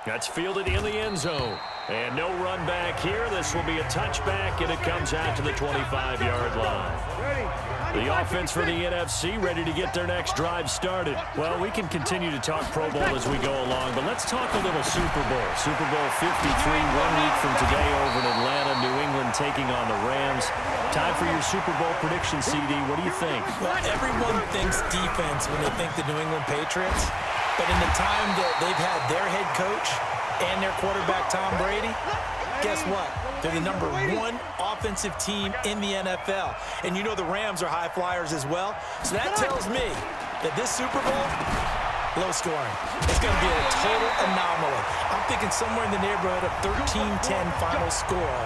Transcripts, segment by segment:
That's fielded in the end zone. And no run back here. This will be a touchback, and it comes out to the 25-yard line. The offense for the NFC ready to get their next drive started. Well, we can continue to talk Pro Bowl as we go along, but let's talk a little Super Bowl. Super Bowl 53, 1 week from today over in Atlanta. New England taking on the Rams. Time for your Super Bowl prediction, CD. What do you think? Well, everyone thinks defense when they think the New England Patriots. But in the time that they've had their head coach and their quarterback, Tom Brady, guess what? They're the #1 offensive team in the NFL. And you know the Rams are high flyers as well. So that tells me that this Super Bowl, low scoring. It's going to be a total anomaly. I'm thinking somewhere in the neighborhood of 13-10 final score,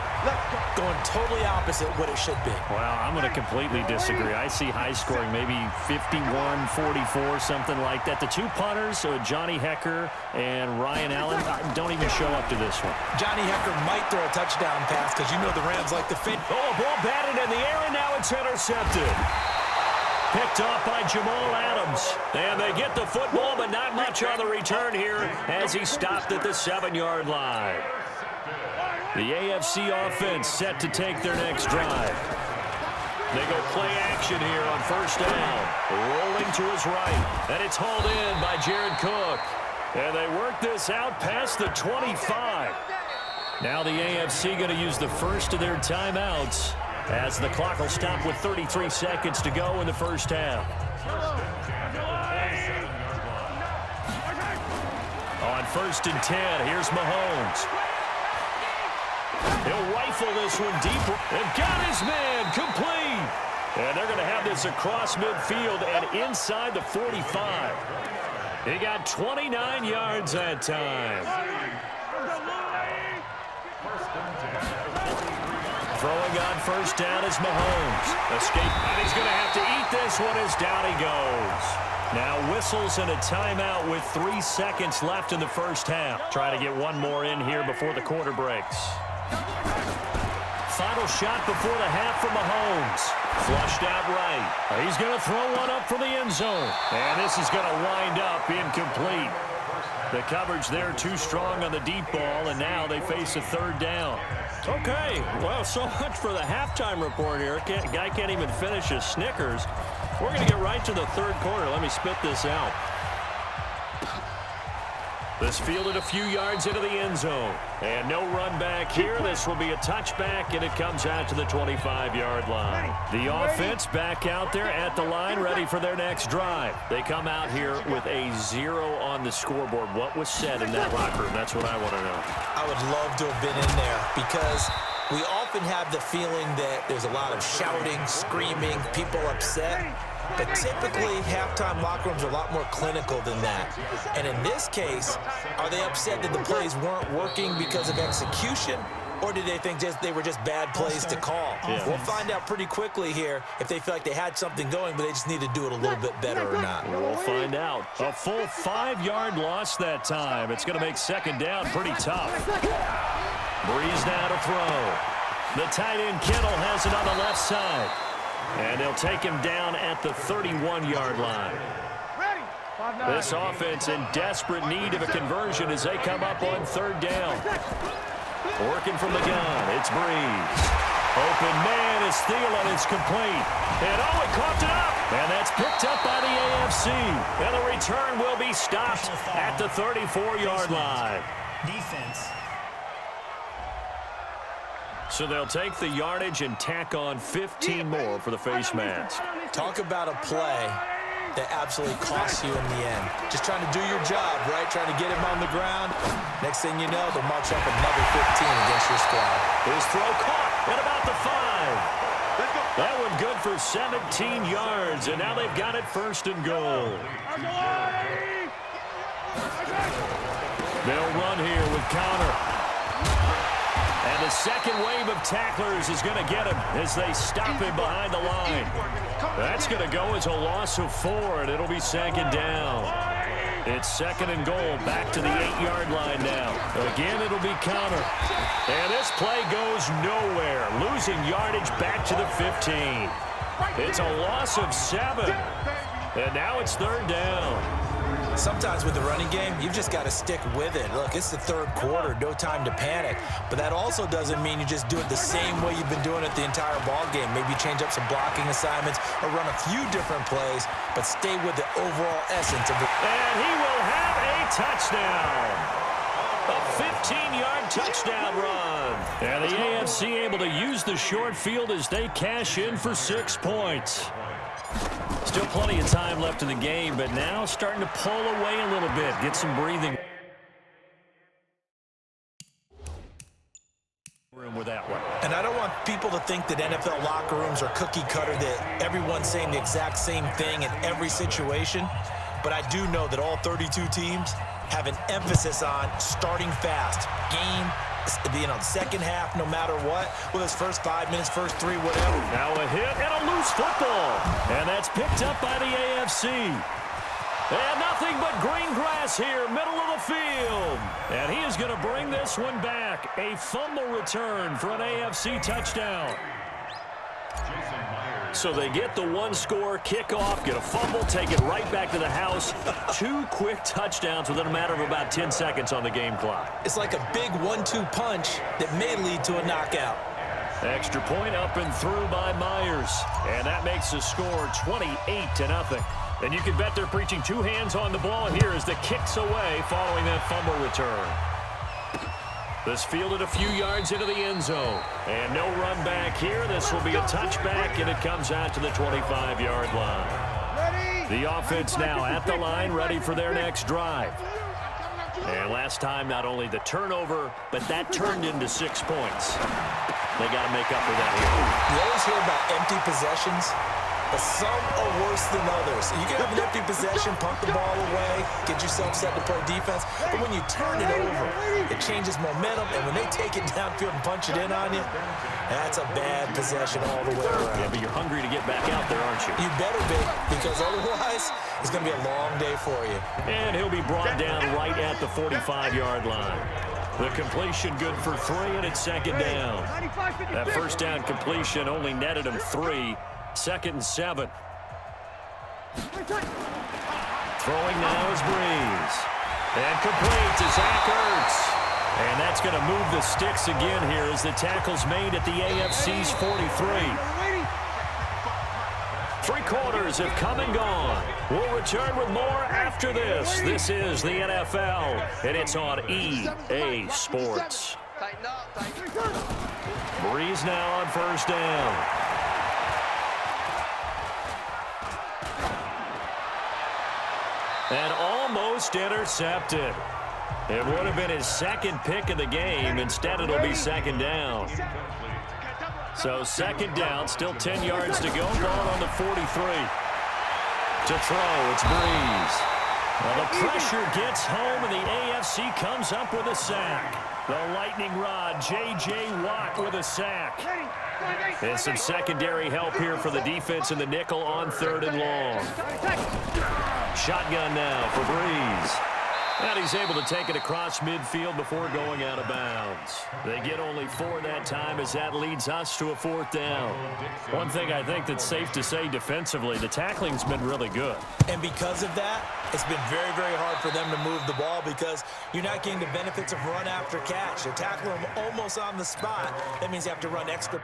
going totally opposite what it should be. Well, I'm going to completely disagree. I see high scoring, maybe 51-44, something like that. The two punters, Johnny Hecker and Ryan Allen, don't even show up to this one. Johnny Hecker might throw a touchdown pass because you know the Rams like to fit. Oh, a ball batted in the air, and now it's intercepted. Picked off by Jamal Adams. And they get the football, but not much on the return here as he stopped at the 7-yard line. The AFC offense set to take their next drive. They go play action here on first down. Rolling to his right. And it's hauled in by Jared Cook. And they work this out past the 25. Now the AFC going to use the first of their timeouts, as the clock will stop with 33 seconds to go in the first half. On first and 10, here's Mahomes. He'll rifle this one deep and got his man complete. And they're going to have this across midfield and inside the 45. He got 29 yards that time. Throwing on first down is Mahomes. Escape, and he's going to have to eat this one as down he goes. Now whistles and a timeout with 3 seconds left in the first half. Try to get one more in here before the quarter breaks. Final shot before the half from Mahomes. Flushed out right. He's going to throw one up from the end zone. And this is going to wind up incomplete. The coverage there too strong on the deep ball, and now they face a third down. Okay, well, so much for the halftime report here. Guy can't even finish his Snickers. We're going to get right to the third quarter. Let me spit this out. This fielded a few yards into the end zone. And no run back here. This will be a touchback, and it comes out to the 25-yard line. The offense back out there at the line, ready for their next drive. They come out here with a 0 on the scoreboard. What was said in that locker room? That's what I want to know. I would love to have been in there because we often have the feeling that there's a lot of shouting, screaming, people upset. But typically, halftime locker rooms are a lot more clinical than that. And in this case, are they upset that the plays weren't working because of execution? Or did they think they were just bad plays to call? Yeah. We'll find out pretty quickly here if they feel like they had something going, but they just need to do it a little bit better or not. We'll find out. A full 5-yard loss that time. It's going to make second down pretty tough. Breeze now to throw. The tight end Kittle has it on the left side. And they'll take him down at the 31-yard line. This offense in desperate need of a conversion as they come up on third down. Working from the gun, it's Breeze. Open man is Thielen, it's complete. And he coughed it up. And that's picked up by the AFC. And the return will be stopped at the 34-yard line. Defense. So they'll take the yardage and tack on 15 more for the face mask. Talk about a play that absolutely costs you in the end. Just trying to do your job, right? Trying to get him on the ground. Next thing you know, they'll march up another 15 against your squad. His throw caught at about the 5. That one good for 17 yards, and now they've got it first and goal. They'll run here with Connor. And the second wave of tacklers is going to get him as they stop him behind the line. That's going to go as a loss of 4, and it'll be second down. It's second and goal, back to the 8-yard line now. Again, it'll be Connor. And this play goes nowhere, losing yardage back to the 15. It's a loss of 7. And now it's third down. Sometimes with the running game, you've just got to stick with it. Look, it's the third quarter, no time to panic. But that also doesn't mean you just do it the same way you've been doing it the entire ball game. Maybe change up some blocking assignments or run a few different plays, but stay with the overall essence of it. And he will have a touchdown. A 15-yard touchdown run. And the AFC able to use the short field as they cash in for 6 points. Still plenty of time left in the game, but now starting to pull away a little bit, get some breathing room with that one. And I don't want people to think that NFL locker rooms are cookie cutter, that everyone's saying the exact same thing in every situation. But I do know that all 32 teams have an emphasis on starting fast. Second half, no matter what, with his first 5 minutes, first 3, whatever. Now a hit and a loose football. And that's picked up by the AFC. And nothing but green grass here, middle of the field. And he is going to bring this one back. A fumble return for an AFC touchdown. So they get the one-score kickoff, get a fumble, take it right back to the house. 2 quick touchdowns within a matter of about 10 seconds on the game clock. It's like a big 1-2 punch that may lead to a knockout. Extra point up and through by Myers. And that makes the score 28-0. And you can bet they're preaching 2 hands on the ball here as the kick's away following that fumble return. This fielded a few yards into the end zone. And no run back here. This will be a touchback, and it comes out to the 25-yard line. The offense now at the line, ready for their next drive. And last time, not only the turnover, but that turned into 6 points. They got to make up for that here. You always hear about empty possessions, but some are worse than others. You can have an empty possession, pump the ball away, get yourself set to play defense, but when you turn it over, it changes momentum, and when they take it downfield and punch it in on you, that's a bad possession all the way around. Yeah, but you're hungry to get back out there, aren't you? You better be, because otherwise, it's going to be a long day for you. And he'll be brought down right at the 45-yard line. The completion good for 3, and it's second down. That first down completion only netted him 3. 2nd and 7. Throwing now is Breeze. And complete to Zach Ertz. And that's going to move the sticks again here as the tackle's made at the AFC's 43. 3 quarters have come and gone. We'll return with more after this. This is the NFL, and it's on EA Sports. Breeze now on first down. And almost intercepted. It would have been his 2nd pick of the game. Instead, it'll be 2nd down. So 2nd down, still 10 yards to go. Ball on the 43. To throw, it's Breeze. Well, the pressure gets home, and the AFC comes up with a sack. The lightning rod, J.J. Watt with a sack. And some secondary help here for the defense in the nickel on 3rd and long. Shotgun now for Breeze. And he's able to take it across midfield before going out of bounds. They get only 4 that time as that leads us to a 4th down. One thing I think that's safe to say defensively, the tackling's been really good. And because of that, it's been very, very hard for them to move the ball because you're not getting the benefits of run after catch. They're tackling them almost on the spot. That means you have to run extra.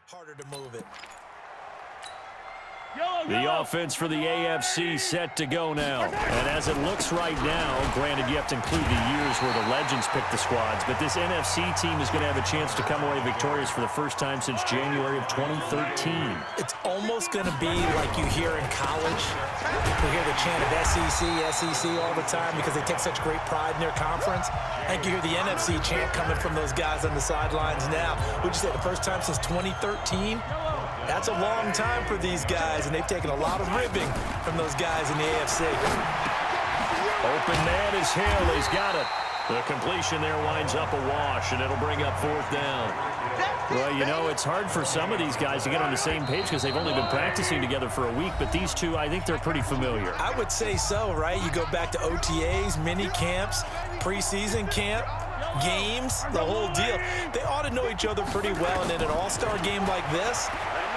Harder to move it. The offense for the AFC set to go now. And as it looks right now, granted you have to include the years where the legends pick the squads, but this NFC team is going to have a chance to come away victorious for the first time since January of 2013. It's almost going to be like you hear in college. We hear the chant of SEC all the time because they take such great pride in their conference. I think you hear the NFC chant coming from those guys on the sidelines now. Would you say the first time since 2013? That's a long time for these guys, and they've taken a lot of ribbing from those guys in the AFC. Open man is Hill. He's got it. The completion there winds up a wash, and it'll bring up fourth down. Well, you know, it's hard for some of these guys to get on the same page because they've only been practicing together for a week, but these two, I think they're pretty familiar. I would say so, right? You go back to OTAs, mini camps, preseason camp, games, the whole deal. They ought to know each other pretty well, and in an all-star game like this,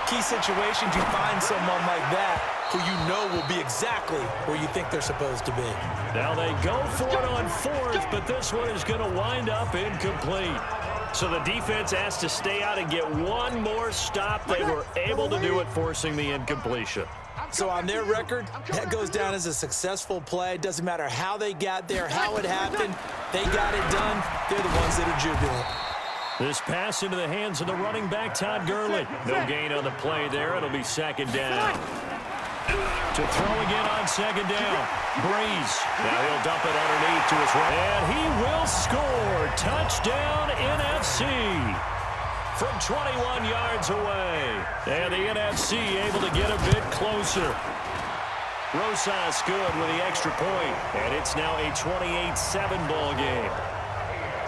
key situations, you find someone like that who you know will be exactly where you think they're supposed to be. Now they go for it on fourth, but this one is going to wind up incomplete. So the defense has to stay out and get one more stop. They were able to do it, forcing the incompletion. So on their record, that goes down as a successful play. Doesn't matter how they got there, how it happened. They got it done. They're the ones that are jubilant. This pass into the hands of the running back, Todd Gurley. No gain on the play there. It'll be second down. To throw again on second down. Breeze. Now he'll dump it underneath to his right. And he will score. Touchdown NFC. From 21 yards away. And the NFC able to get a bit closer. Rosas good with the extra point. And it's now a 28-7 ball game.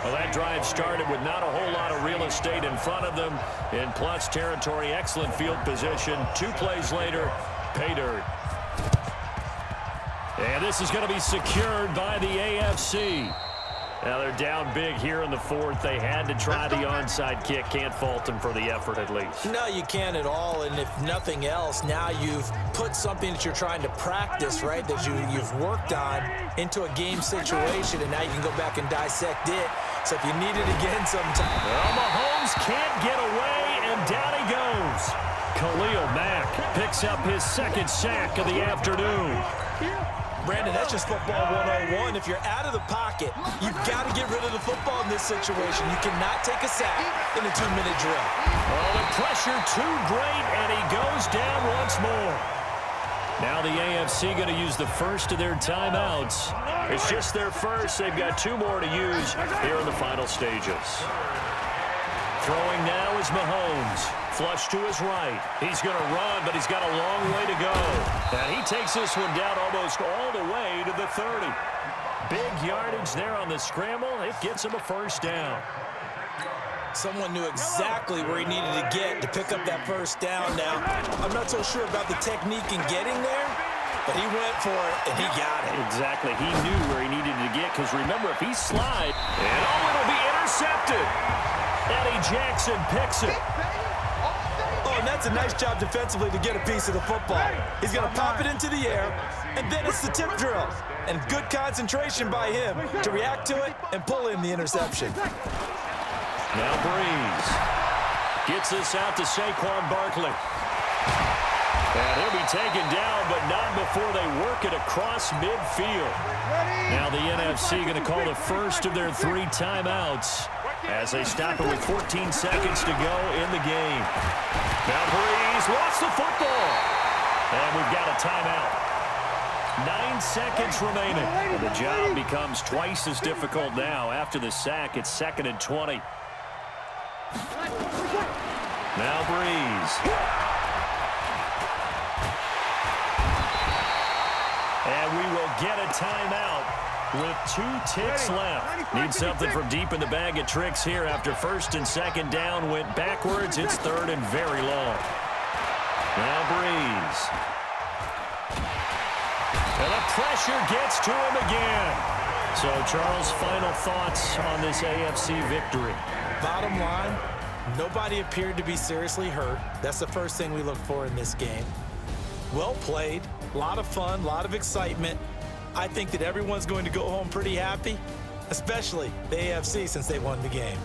Well, that drive started with not a whole lot of real estate in front of them. In plus territory, excellent field position. 2 plays later, pay dirt. And this is going to be secured by the AFC. Now they're down big here in the fourth. They had to try the onside kick. Can't fault them for the effort at least. No, you can't at all. And if nothing else, now you've put something that you're trying to practice, right, that you've worked on into a game situation, and now you can go back and dissect it. So if you need it again sometime. Well, Mahomes can't get away, and down he goes. Khalil Mack picks up his second sack of the afternoon. Brandon, that's just football 101. If you're out of the pocket, you've got to get rid of the football in this situation. You cannot take a sack in a 2-minute drill. Oh, the pressure too great, and he goes down once more. Now the AFC going to use the first of their timeouts. It's just their first. They've got 2 more to use here in the final stages. Throwing now is Mahomes. Flush to his right. He's going to run, but he's got a long way to go. And he takes this one down almost all the way to the 30. Big yardage there on the scramble. It gets him a first down. Someone knew exactly where he needed to get to pick up that first down now. I'm not so sure about the technique in getting there, but he went for it, and he got it. Exactly. He knew where he needed to get, because remember, if he slides, and it'll be intercepted. Eddie Jackson picks it. Oh, and that's a nice job defensively to get a piece of the football. He's going to pop it into the air, and then it's the tip drill. And good concentration by him to react to it and pull in the interception. Now Breeze gets this out to Saquon Barkley. And he'll be taken down, but not before they work it across midfield. Now the NFC going to call the first of their 3 timeouts as they stop it with 14 seconds to go in the game. Now Breeze lost the football. And we've got a timeout. 9 seconds remaining. And the job becomes twice as difficult now. After the sack, it's 2nd and 20. Now Breeze. And we will get a timeout with 2 ticks left. Need something from deep in the bag of tricks here after 1st and 2nd down went backwards. It's 3rd and very long. Now Breeze. And the pressure gets to him again. So, Charles, final thoughts on this AFC victory? Bottom line, nobody appeared to be seriously hurt. That's the first thing we look for in this game. Well played, a lot of fun, a lot of excitement. I think that everyone's going to go home pretty happy, especially the AFC since they won the game.